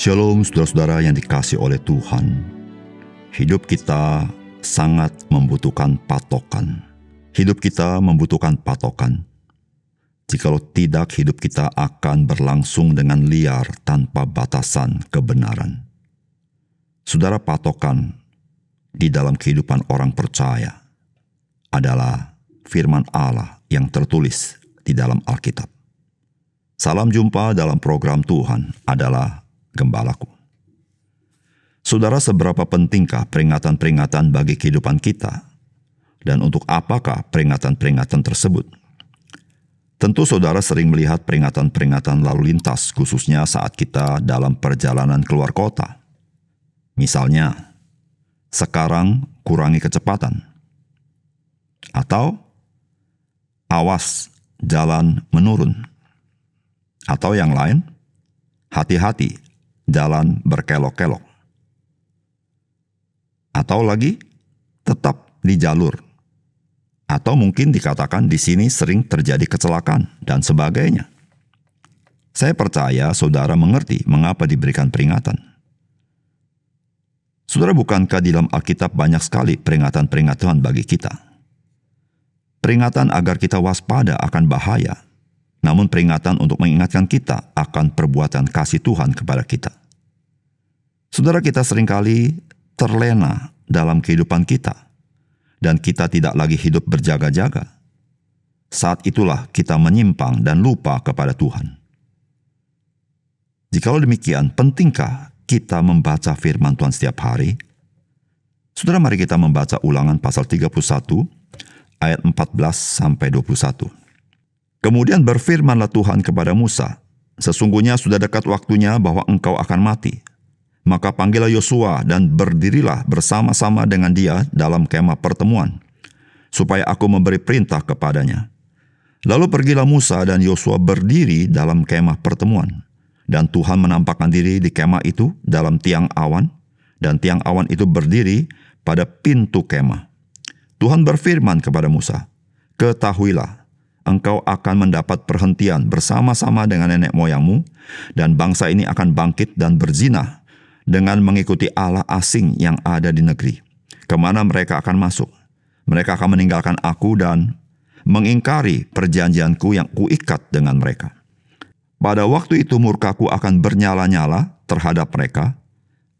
Shalom saudara-saudara yang dikasihi oleh Tuhan. Hidup kita sangat membutuhkan patokan. Hidup kita membutuhkan patokan. Jikalau tidak, hidup kita akan berlangsung dengan liar tanpa batasan kebenaran. Saudara, patokan di dalam kehidupan orang percaya adalah firman Allah yang tertulis di dalam Alkitab. Salam jumpa dalam program Tuhan adalah Gembalaku. Saudara, seberapa pentingkah peringatan-peringatan bagi kehidupan kita? Dan untuk apakah peringatan-peringatan tersebut? Tentu saudara sering melihat peringatan-peringatan lalu lintas, khususnya saat kita dalam perjalanan keluar kota. Misalnya, sekarang kurangi kecepatan. Atau, awas jalan menurun. Atau yang lain, hati-hati jalan berkelok-kelok. Atau lagi, tetap di jalur. Atau mungkin dikatakan di sini sering terjadi kecelakaan dan sebagainya. Saya percaya saudara mengerti mengapa diberikan peringatan. Saudara, bukankah di dalam Alkitab banyak sekali peringatan-peringatan bagi kita? Peringatan agar kita waspada akan bahaya, namun peringatan untuk mengingatkan kita akan perbuatan kasih Tuhan kepada kita. Saudara, kita seringkali terlena dalam kehidupan kita, dan kita tidak lagi hidup berjaga-jaga. Saat itulah kita menyimpang dan lupa kepada Tuhan. Jikalau demikian, pentingkah kita membaca firman Tuhan setiap hari? Saudara, mari kita membaca Ulangan pasal 31, ayat 14-21. Kemudian berfirmanlah Tuhan kepada Musa, "Sesungguhnya sudah dekat waktunya bahwa engkau akan mati. Maka panggillah Yosua dan berdirilah bersama-sama dengan dia dalam kemah pertemuan, supaya aku memberi perintah kepadanya." Lalu pergilah Musa dan Yosua berdiri dalam kemah pertemuan, dan Tuhan menampakkan diri di kemah itu dalam tiang awan, dan tiang awan itu berdiri pada pintu kemah. Tuhan berfirman kepada Musa, "Ketahuilah, engkau akan mendapat perhentian bersama-sama dengan nenek moyangmu, dan bangsa ini akan bangkit dan berzinah dengan mengikuti Allah asing yang ada di negeri, kemana mereka akan masuk. Mereka akan meninggalkan aku dan mengingkari perjanjianku yang kuikat dengan mereka. Pada waktu itu murkaku akan bernyala-nyala terhadap mereka.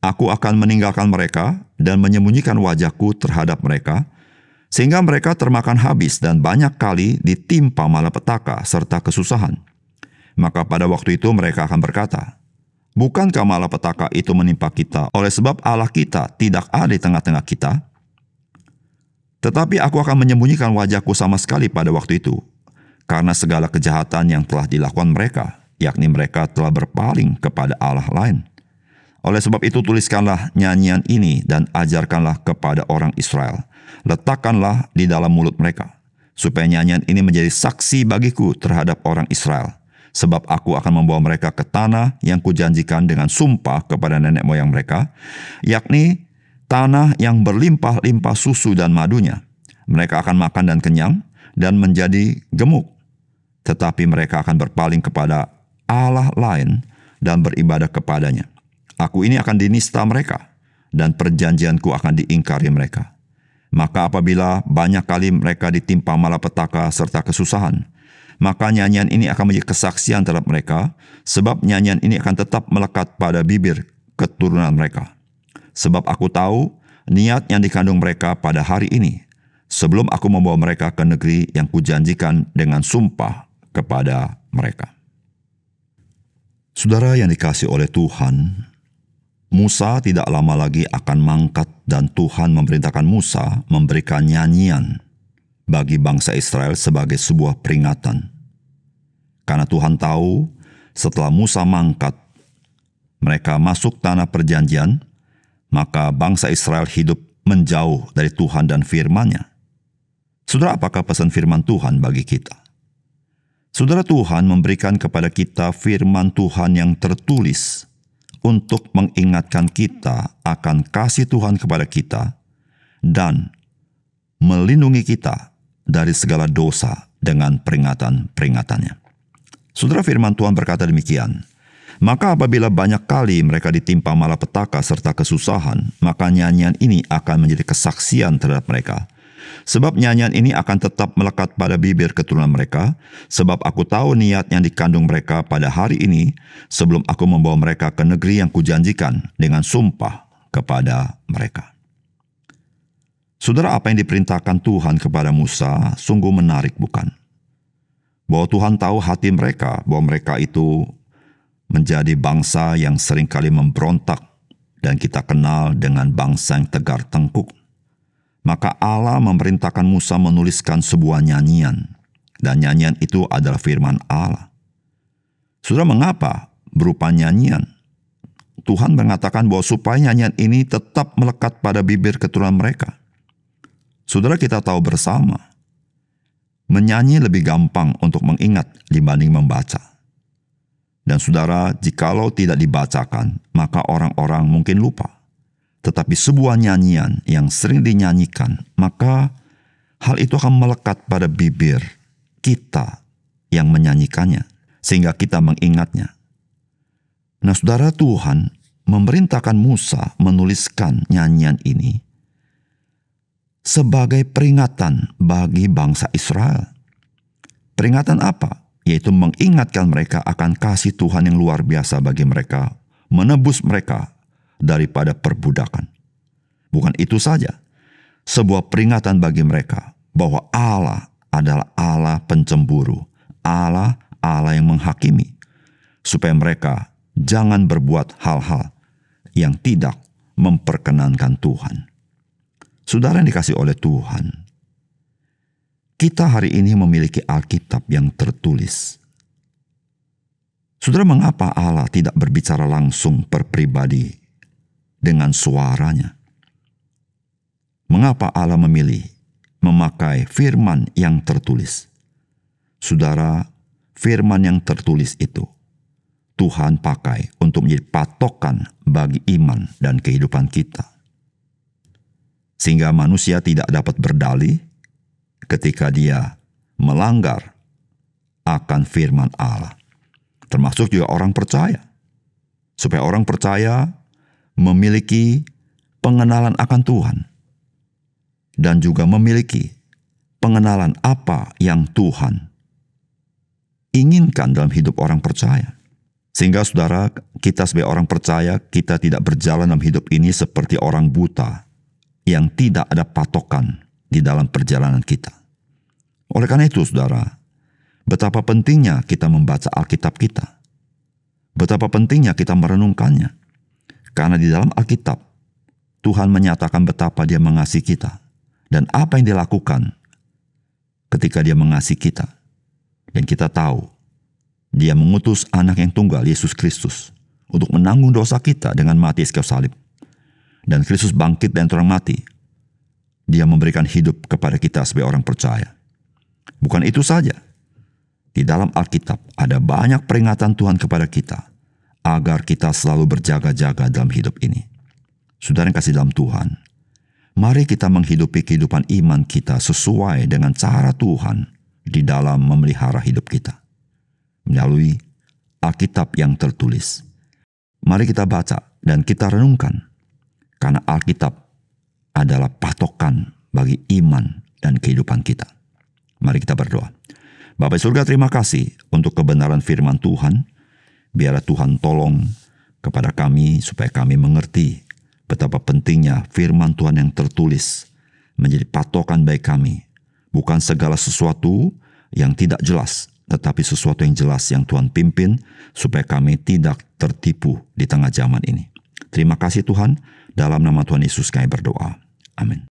Aku akan meninggalkan mereka dan menyembunyikan wajahku terhadap mereka, sehingga mereka termakan habis dan banyak kali ditimpa malapetaka serta kesusahan. Maka pada waktu itu mereka akan berkata, bukankah malapetaka itu menimpa kita oleh sebab Allah kita tidak ada di tengah-tengah kita? Tetapi aku akan menyembunyikan wajahku sama sekali pada waktu itu, karena segala kejahatan yang telah dilakukan mereka, yakni mereka telah berpaling kepada Allah lain. Oleh sebab itu tuliskanlah nyanyian ini dan ajarkanlah kepada orang Israel. Letakkanlah di dalam mulut mereka, supaya nyanyian ini menjadi saksi bagiku terhadap orang Israel. Sebab aku akan membawa mereka ke tanah yang kujanjikan dengan sumpah kepada nenek moyang mereka, yakni tanah yang berlimpah-limpah susu dan madunya. Mereka akan makan dan kenyang dan menjadi gemuk. Tetapi mereka akan berpaling kepada Allah lain dan beribadah kepadanya. Aku ini akan dinista mereka, dan perjanjianku akan diingkari mereka. Maka apabila banyak kali mereka ditimpa malapetaka serta kesusahan, maka nyanyian ini akan menjadi kesaksian terhadap mereka, sebab nyanyian ini akan tetap melekat pada bibir keturunan mereka. Sebab aku tahu niat yang dikandung mereka pada hari ini, sebelum aku membawa mereka ke negeri yang kujanjikan dengan sumpah kepada mereka." Saudara yang dikasihi oleh Tuhan, Musa tidak lama lagi akan mangkat dan Tuhan memerintahkan Musa memberikan nyanyian bagi bangsa Israel sebagai sebuah peringatan. Karena Tuhan tahu setelah Musa mangkat, mereka masuk tanah perjanjian, maka bangsa Israel hidup menjauh dari Tuhan dan firman-Nya. Saudara, apakah pesan firman Tuhan bagi kita? Saudara, Tuhan memberikan kepada kita firman Tuhan yang tertulis untuk mengingatkan kita akan kasih Tuhan kepada kita dan melindungi kita dari segala dosa dengan peringatan-peringatannya. Saudara, firman Tuhan berkata demikian, Maka apabila banyak kali mereka ditimpa malapetaka serta kesusahan, maka nyanyian ini akan menjadi kesaksian terhadap mereka. Sebab nyanyian ini akan tetap melekat pada bibir keturunan mereka, sebab aku tahu niat yang dikandung mereka pada hari ini, sebelum aku membawa mereka ke negeri yang kujanjikan dengan sumpah kepada mereka. Saudara, apa yang diperintahkan Tuhan kepada Musa sungguh menarik, bukan? Bahwa Tuhan tahu hati mereka, bahwa mereka itu menjadi bangsa yang seringkali memberontak, dan kita kenal dengan bangsa yang tegar tengkuk. Maka Allah memerintahkan Musa menuliskan sebuah nyanyian, dan nyanyian itu adalah firman Allah. Saudara, mengapa berupa nyanyian? Tuhan mengatakan bahwa supaya nyanyian ini tetap melekat pada bibir keturunan mereka. Saudara, kita tahu bersama, menyanyi lebih gampang untuk mengingat dibanding membaca. Dan saudara, jikalau tidak dibacakan, maka orang-orang mungkin lupa. Tetapi sebuah nyanyian yang sering dinyanyikan, maka hal itu akan melekat pada bibir kita yang menyanyikannya, sehingga kita mengingatnya. Nah saudara, Tuhan memerintahkan Musa menuliskan nyanyian ini sebagai peringatan bagi bangsa Israel. Peringatan apa? Yaitu mengingatkan mereka akan kasih Tuhan yang luar biasa bagi mereka, menebus mereka daripada perbudakan. Bukan itu saja, sebuah peringatan bagi mereka bahwa Allah adalah Allah pencemburu, Allah yang menghakimi, supaya mereka jangan berbuat hal-hal yang tidak memperkenankan Tuhan. Saudara yang dikasihi oleh Tuhan, kita hari ini memiliki Alkitab yang tertulis. Saudara, mengapa Allah tidak berbicara langsung per pribadi dengan suaranya? Mengapa Allah memilih memakai firman yang tertulis? Saudara, firman yang tertulis itu Tuhan pakai untuk menjadi patokan bagi iman dan kehidupan kita. Sehingga manusia tidak dapat berdalih ketika dia melanggar akan firman Allah. Termasuk juga orang percaya. Supaya orang percaya memiliki pengenalan akan Tuhan. Dan juga memiliki pengenalan apa yang Tuhan inginkan dalam hidup orang percaya. Sehingga saudara, kita sebagai orang percaya, kita tidak berjalan dalam hidup ini seperti orang buta yang tidak ada patokan di dalam perjalanan kita. Oleh karena itu, saudara, betapa pentingnya kita membaca Alkitab kita. Betapa pentingnya kita merenungkannya. Karena di dalam Alkitab, Tuhan menyatakan betapa Dia mengasihi kita. Dan apa yang dilakukan ketika Dia mengasihi kita. Dan kita tahu, Dia mengutus anak yang tunggal, Yesus Kristus, untuk menanggung dosa kita dengan mati di kayu salib. Dan Kristus bangkit dari antara orang mati. Dia memberikan hidup kepada kita sebagai orang percaya. Bukan itu saja. Di dalam Alkitab ada banyak peringatan Tuhan kepada kita, agar kita selalu berjaga-jaga dalam hidup ini. Saudara yang kasih dalam Tuhan, mari kita menghidupi kehidupan iman kita sesuai dengan cara Tuhan di dalam memelihara hidup kita. Melalui Alkitab yang tertulis. Mari kita baca dan kita renungkan. Karena Alkitab adalah patokan bagi iman dan kehidupan kita. Mari kita berdoa. Bapa surga, terima kasih untuk kebenaran firman Tuhan. Biarlah Tuhan tolong kepada kami supaya kami mengerti betapa pentingnya firman Tuhan yang tertulis menjadi patokan bagi kami. Bukan segala sesuatu yang tidak jelas, tetapi sesuatu yang jelas yang Tuhan pimpin supaya kami tidak tertipu di tengah zaman ini. Terima kasih Tuhan, dalam nama Tuhan Yesus kami berdoa. Amin.